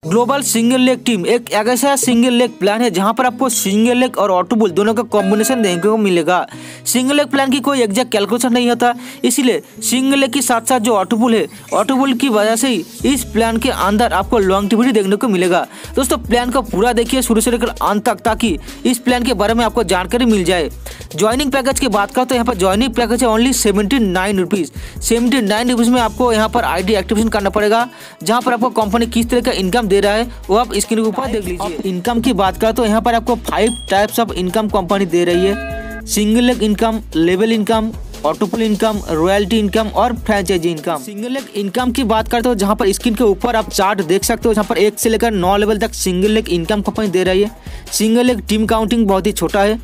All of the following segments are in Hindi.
ग्लोबल सिंगल लेग टीम एक ऐसा सिंगल लेग प्लान है जहां पर आपको सिंगल लेग और ऑटो बुल दोनों का कॉम्बिनेशन देखने को मिलेगा। सिंगल लेग प्लान की कोई एग्जैक्ट कैलकुलेशन नहीं होता, इसीलिए सिंगल लेग के साथ साथ जो ऑटो बुल है, ऑटो बुल की वजह से ही इस प्लान के अंदर आपको लॉन्गेविटी देखने को मिलेगा। दोस्तों प्लान को पूरा देखिए शुरू से लेकर अंत तक, ताकि इस प्लान के बारे में आपको जानकारी मिल जाए। ज्वाइनिंग पैकेज की बात करो तो यहाँ पर ज्वाइनिंग पैकेज है ओनली 79 रुपीज़। 79 रुपीज़ में आपको यहाँ पर आईडी एक्टिवेशन करना पड़ेगा, जहाँ पर आपको कंपनी किस तरह का इनकम दे रहा है वो आप स्क्रीन के ऊपर देख लीजिए। इनकम की बात करो तो यहाँ पर आपको 5 टाइप्स ऑफ इनकम कंपनी दे रही है। Single leg income, level income, autopool income, royalty income और franchise income. Single leg income की बात करते हो जहाँ पर स्क्रीन के ऊपर आप चार्ट देख सकते हो, जहाँ पर 1 से लेकर 9 लेवल तक सिंगल लेग इनकम कंपनी दे रही है। सिंगल लेग टीम काउंटिंग बहुत ही छोटा है,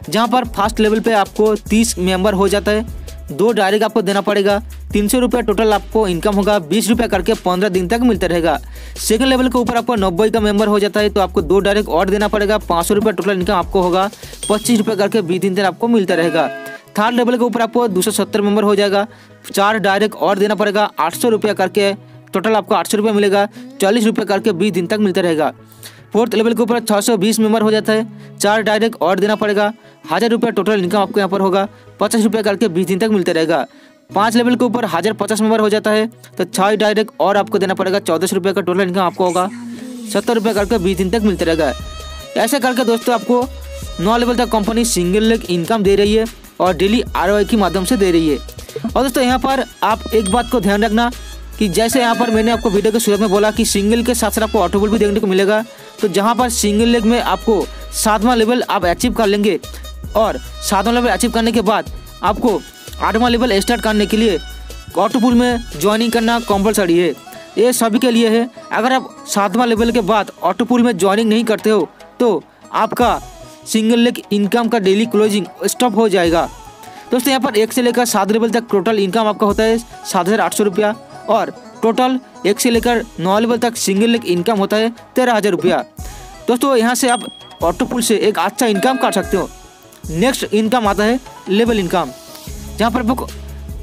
जहाँ पर फर्स्ट लेवल पे आपको 30 मेंबर हो जाता है। 2 डायरेक्ट आपको देना पड़ेगा। 300 रुपये टोटल आपको इनकम होगा, 20 रुपये करके 15 दिन तक मिलता रहेगा। सेकंड लेवल के ऊपर आपको 90 का मेंबर हो जाता है तो आपको 2 डायरेक्ट और देना पड़ेगा। 500 रुपये टोटल इनकम आपको होगा, 25 रुपये करके 20 दिन तक आपको मिलता रहेगा। थर्ड लेवल के ऊपर आपको 270 मेंबर हो जाएगा, 4 डायरेक्ट और देना पड़ेगा, 800 रुपये करके टोटल आपको 800 रुपये मिलेगा, 40 रुपये करके 20 दिन तक मिलता रहेगा। फोर्थ लेवल के ऊपर 620 मेंबर हो जाता है, 4 डायरेक्ट और देना पड़ेगा, 1000 रुपये टोटल इनकम आपको यहाँ पर होगा, 50 रुपये करके 20 दिन तक मिलता रहेगा। 5 लेवल के ऊपर 1050 मेंबर हो जाता है तो 6 डायरेक्ट और आपको देना पड़ेगा, 1400 रुपये का टोटल इनकम आपको होगा, 70 रुपये करके 20 दिन तक मिलता रहेगा। ऐसे करके दोस्तों आपको 9 लेवल तक कंपनी सिंगल लेग इनकम दे रही है और डेली ROI के माध्यम से दे रही है। और दोस्तों यहाँ पर आप एक बात को ध्यान रखना कि जैसे यहाँ पर मैंने आपको वीडियो के शुरुआत में बोला कि सिंगल के साथ साथ आपको ऑटोबुल भी देखने को मिलेगा, तो जहाँ पर सिंगल लेग में आपको 7वां लेवल आप अचीव कर लेंगे और 7वां लेवल अचीव करने के बाद आपको 8वां लेवल स्टार्ट करने के लिए ऑटोपुल में ज्वाइनिंग करना कंपलसरी है। ये सभी के लिए है। अगर आप 7वां लेवल के बाद ऑटोपुल में ज्वाइनिंग नहीं करते हो तो आपका सिंगल लेग इनकम का डेली क्लोजिंग स्टॉप हो जाएगा। दोस्तों यहाँ पर 1 से लेकर 7 लेवल तक टोटल इनकम आपका होता है 7,800 रुपया और टोटल 1 से लेकर 9 लेवल तक सिंगल लेग इनकम होता है 13,000 रुपया। दोस्तों यहाँ से आप ऑटोपुल से एक अच्छा इनकम कर सकते हो। नेक्स्ट इनकम आता है लेवल इनकम, जहाँ पर आपको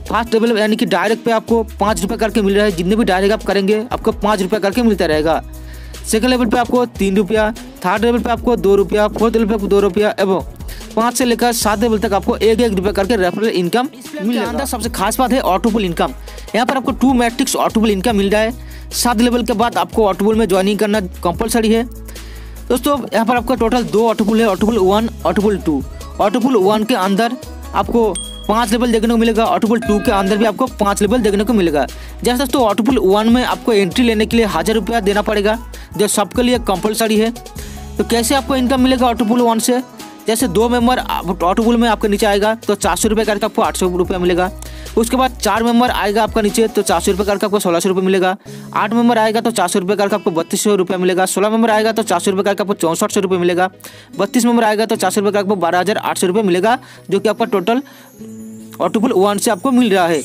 फर्स्ट लेवल यानी कि डायरेक्ट पे आपको 5 रुपये करके मिल रहा है। जितने भी डायरेक्ट आप करेंगे आपको 5 रुपये करके मिलता रहेगा। सेकंड लेवल पे आपको 3 रुपया, थर्ड लेवल पे आपको 2 रुपया, फोर्थ लेवल पे आपको 2 रुपया एवं 5 से लेकर 7 लेवल तक आपको 1-1 रुपये करके रेफरल इनकम मिलेगा। सबसे खास बात है ऑटोपुल इनकम। यहाँ पर आपको 2 मैट्रिक्स ऑटोपुल इनकम मिल रहा है। 7 लेवल के बाद आपको ऑटोपुल में ज्वाइनिंग करना कंपलसरी है। दोस्तों यहाँ पर आपका टोटल 2 ऑटोपुल है, ऑटोपुल 1, ऑटोपुल 2। ऑटोपुल 1 के अंदर आपको 5 लेवल देखने को मिलेगा, ऑटोपुल 2 के अंदर भी आपको 5 लेवल देखने को मिलेगा। जैसे दोस्तों ऑटोपुल 1 में आपको एंट्री लेने के लिए 1000 रुपया देना पड़ेगा, जो सबके लिए कंपलसरी है। तो कैसे आपको इनकम मिलेगा ऑटोपुल 1 से? जैसे 2 मेंबर ऑटोपुल में आपके नीचे आएगा तो 400 रुपये करके आपको 800 रुपया मिलेगा। उसके बाद 4 मेंबर आएगा आपका नीचे तो 400 रुपये करके आपको 1600 रुपये मिलेगा। 8 मेंबर आएगा तो 400 रुपये करके आपको 3200 रुपये मिलेगा। 16 मेंबर आएगा तो 400 रुपये करके आपको 6400 रुपये मिलेगा। 32 मेंबर आएगा तो 400 रुपये करके आपको 12,800 रुपये मिलेगा, जो कि आपका टोटल ऑटोपुल 1 से आपको मिल रहा है।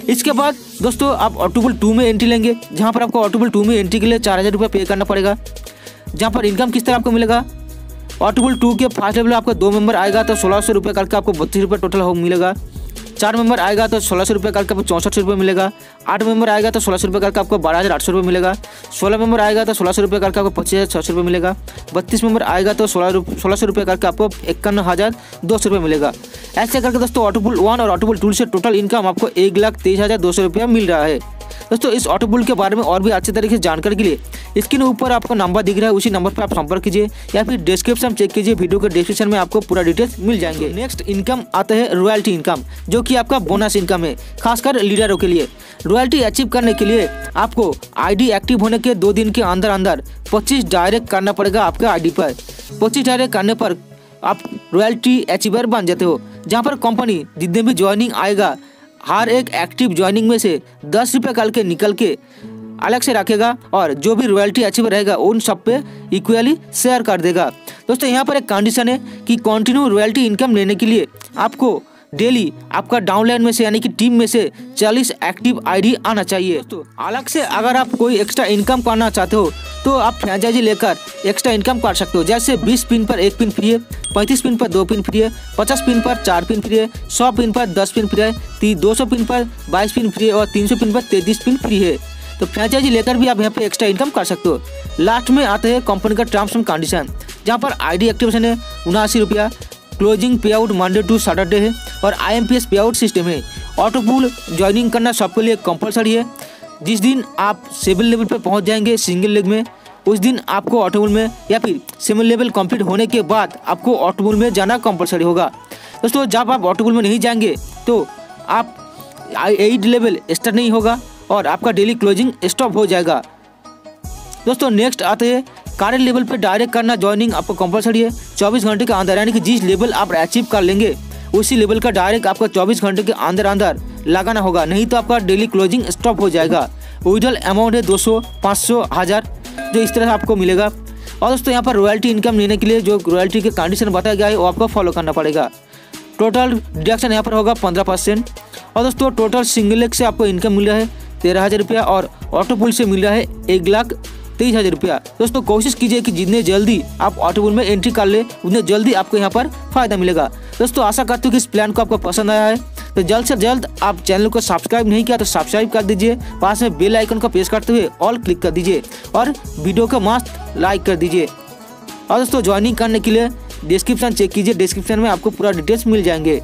इसके बाद दोस्तों आप ऑटोपुल 2 में एंट्री लेंगे, जहाँ पर आपको ऑटोपुल 2 में एंट्री के लिए 4000 रुपये पे करना पड़ेगा। जहाँ पर इनकम किस तरह आपको मिलेगा, ऑटोपुल 2 के फर्स्ट लेवल आपको 2 मेंबर आएगा तो 1600 रुपये करके आपको 32 रुपये टोटल मिलेगा। 4 मेंबर आएगा तो 1600 रुपये करके आपको 6400 रुपये मिलेगा। 8 मेंबर आएगा तो 1600 रुपये करके आपको 12,800 रुपये मिलेगा। 16 मेंबर आएगा तो 1600 रुपये करके आपको 25,600 रुपये मिलेगा। 32 मेंबर आएगा तो 1600 रुपये करके आपको 51,200 रुपये मिलेगा। ऐसे करके दोस्तों ऑटोपुल 1 और ऑटोपुल 2 से टोटल इनकम आपको 1,23,200 रुपया मिल रहा है। दोस्तों इस ऑटोपुल के बारे में और भी अच्छे तरीके से जानकारी के लिए स्क्रीन ऊपर आपको नंबर दिख रहा है, उसी नंबर पर आप संपर्क कीजिए या फिर डिस्क्रिप्शन चेक कीजिए, वीडियो के डिस्क्रिप्शन में आपको पूरा डिटेल्स मिल जाएंगे। नेक्स्ट इनकम आता है रॉयल्टी इनकम, जो कि आपका बोनस इनकम है, खासकर लीडरों के लिए। रॉयल्टी अचीव करने के लिए आपको आईडी एक्टिव होने के 2 दिन के अंदर अंदर 25 डायरेक्ट करना पड़ेगा आपके आईडी पर। 25 डायरेक्ट करने पर आप रॉयल्टी अचीवर बन जाते हो, जहाँ पर कंपनी जितने भी ज्वाइनिंग आएगा हर एक एक्टिव ज्वाइनिंग में से 10 रुपये करके निकल के अलग से रखेगा और जो भी रॉयल्टी अचीवर रहेगा उन सब पे इक्वली शेयर कर देगा। दोस्तों यहाँ पर एक कंडीशन है कि कंटिन्यू रॉयल्टी इनकम लेने के लिए आपको डेली आपका डाउनलाइन में से यानी कि टीम में से 40 एक्टिव आईडी आना चाहिए। तो अलग से अगर आप कोई एक्स्ट्रा इनकम करना चाहते हो तो आप फ्रेंचाइजी लेकर एक्स्ट्रा इनकम कर सकते हो। जैसे 20 पिन पर 1 पिन फ्री है, 35 पिन पर 2 पिन फ्री है, 50 पिन पर 4 पिन फ्री है, 100 पिन पर 10 पिन फ्री है, 200 पिन पर 22 पिन फ्री है और 300 पिन पर 33 पिन फ्री है। तो फ्रेंचाइजी लेकर भी आप यहाँ पे एक्स्ट्रा इनकम कर सकते हो। लास्ट में आते हैं कंपनी का टर्म्स एंड कंडीशन, जहाँ पर आईडी एक्टिवेशन है 79 रुपया, क्लोजिंग पे आउट मंडे टू सैटरडे है और IMPS पे आउट सिस्टम है। ऑटो पूल ज्वाइनिंग करना सबके लिए कंपलसरी है। जिस दिन आप 7 लेवल पे पहुंच जाएंगे सिंगल लेग में, उस दिन आपको ऑटो पूल में या फिर 7 लेवल कंप्लीट होने के बाद आपको ऑटो पूल में जाना कंपलसरी होगा। दोस्तों जब आप ऑटो पूल में नहीं जाएंगे तो आप 8 लेवल स्टार्ट नहीं होगा और आपका डेली क्लोजिंग स्टॉप हो जाएगा। दोस्तों नेक्स्ट आते हैं करेंट लेवल पे डायरेक्ट करना ज्वाइनिंग आपको कंपलसरी है 24 घंटे के अंदर, यानी कि जिस लेवल आप अचीव कर लेंगे उसी लेवल का डायरेक्ट आपको 24 घंटे के अंदर अंदर लगाना होगा, नहीं तो आपका डेली क्लोजिंग स्टॉप हो जाएगा। विड्रॉल अमाउंट है 200, 500, 1000 जो इस तरह आपको मिलेगा। और दोस्तों यहाँ पर रॉयल्टी इनकम लेने के लिए जो रॉयल्टी के कंडीशन बताया गया है वो आपको फॉलो करना पड़ेगा। टोटल डिडक्शन यहाँ पर होगा 15%। और दोस्तों टोटल सिंगल लेग से आपको इनकम मिल रहा है 13,000 रुपया और ऑटो पूल से मिल रहा है 1,23,000 रुपया। दोस्तों कोशिश कीजिए कि जितने जल्दी आप ऑटो पूल में एंट्री कर ले उतने जल्दी आपको यहाँ पर फायदा मिलेगा। दोस्तों आशा करते हो कि इस प्लान को आपको पसंद आया है, तो जल्द से जल्द आप चैनल को सब्सक्राइब नहीं किया तो सब्सक्राइब कर दीजिए, पास में बेल आइकन को प्रेस करते हुए ऑल क्लिक कर दीजिए और वीडियो को मस्त लाइक कर दीजिए। और दोस्तों ज्वाइनिंग करने के लिए डिस्क्रिप्शन चेक कीजिए, डिस्क्रिप्शन में आपको पूरा डिटेल्स मिल जाएंगे।